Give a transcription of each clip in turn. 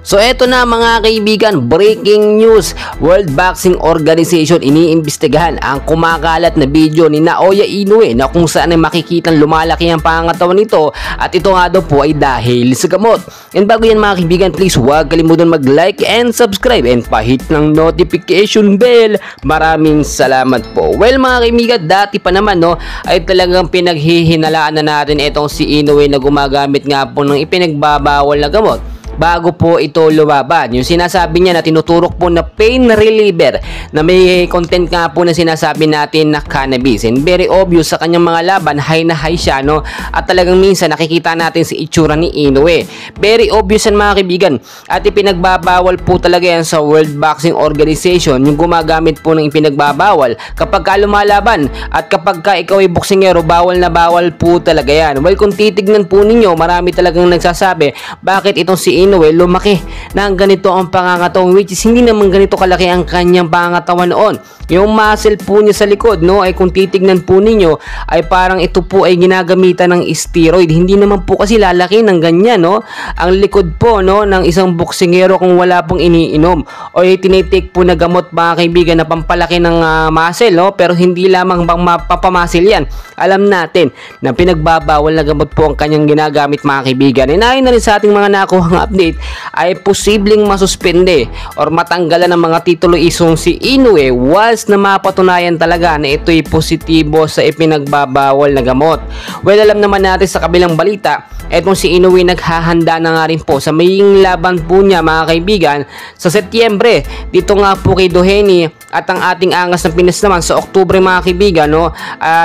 So eto na mga kaibigan, breaking news. World Boxing Organization iniimbestigahan ang kumakalat na video ni Naoya Inoue na kung saan ay makikitang lumalaki ang pangangatawan nito at ito nga daw po ay dahil sa gamot. And bago yan mga kaibigan, please huwag kalimutan mag-like and subscribe and pahit ng notification bell. Maraming salamat po. Well mga kaibigan, dati pa naman ay talagang pinaghihinalaan na natin itong si Inoue na gumagamit nga po ng ipinagbabawal na gamot bago po ito lumaban. Yung sinasabi niya na tinuturok po na pain reliever na may content nga po na sinasabi natin na cannabis. And very obvious sa kanyang mga laban, high na high siya, at talagang minsan nakikita natin si itsura ni Inoue. Very obvious yan mga kaibigan. At ipinagbabawal po talaga yan sa World Boxing Organization, yung gumagamit po ng ipinagbabawal kapag ka lumalaban. At kapag ka ikaw ay boksingero, bawal na bawal po talaga yan. Well, kung titignan po ninyo, marami talagang nagsasabi bakit itong si Inoue lumaki na ganito ang pangangatawan, which is hindi naman ganito kalaki ang kanyang pangangatawan noon. Yung muscle po niya sa likod ay kung titignan po ninyo ay parang ito po ay ginagamitan ng steroid. Hindi naman po kasi lalaki ng ganyan ang likod po ng isang boksingero kung wala pong iniinom o tinitake po na gamot mga kaibigan na pampalaki ng muscle pero hindi lamang bang mapapamasil yan. Alam natin na pinagbabawal na gamot po ang kanyang ginagamit mga kaibigan. And ayon na rin sa ating mga nakuhang update ay posibleng masuspende or matanggalan ng mga titulo isong si Inoue once na mapatunayan talaga na ito'y positibo sa ipinagbabawal na gamot. Well, alam naman natin sa kabilang balita, etong si Inoue naghahanda na nga rin po sa magiging laban po niya mga kaibigan sa Setyembre. Dito nga po kay Doheny at ang ating angas ng Pinas naman sa Oktubre mga kaibigan,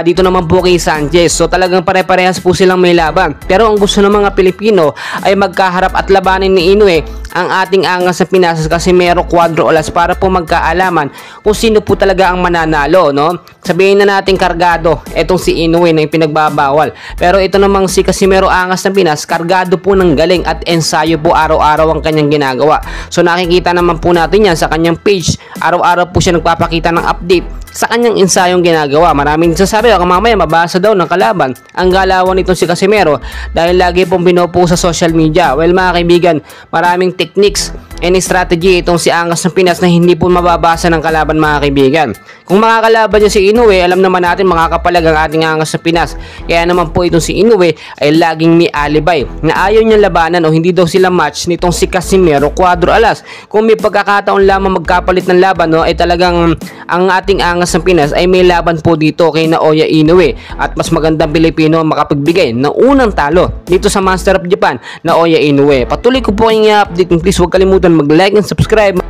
dito naman po kay Sanchez. So talagang pare-parehas po silang may laban. Pero ang gusto ng mga Pilipino ay magkaharap at labanin ni Inoue ang ating angas ng Pinas kasi Casimero Cuadro Alas para po magkaalaman kung sino po talaga ang mananalo. Sabihin na natin kargado etong si Inoue na ipinagbabawal. Pero ito namang si Casimero angas ng Pinas, kargado po ng galing at ensayo po araw-araw ang kanyang ginagawa. So nakikita naman po natin yan sa kanyang page. Araw-araw po siya nagpapakita ng update sa kanyang ensayong ginagawa. Maraming nagsasabi kung mamaya mabasa daw ng kalaban ang galawan nitong si Casimero dahil lagi pong binupo sa social media. Well mga kaibigan, maraming techniques and strategy itong si Angas ng Pinas na hindi po mababasa ng kalaban mga kaibigan. Kung makakalaban niya si Inoue, alam naman natin makakapalag ang ating Angas ng Pinas. Kaya naman po itong si Inoue ay laging may alibay na ayaw niya labanan o hindi daw sila match nitong si Casimero Cuadro Alas. Kung may pagkakataon lamang magkapalit ng laban ay talagang ang ating Angas ng Pinas ay may laban po dito kay Naoya Inoue at mas magandang Pilipino ang makapagbigay ng unang talo dito sa Master of Japan, Naoya Inoue. Patuloy ko po kayong i-update. Please huwag kalimutan mag-like and subscribe.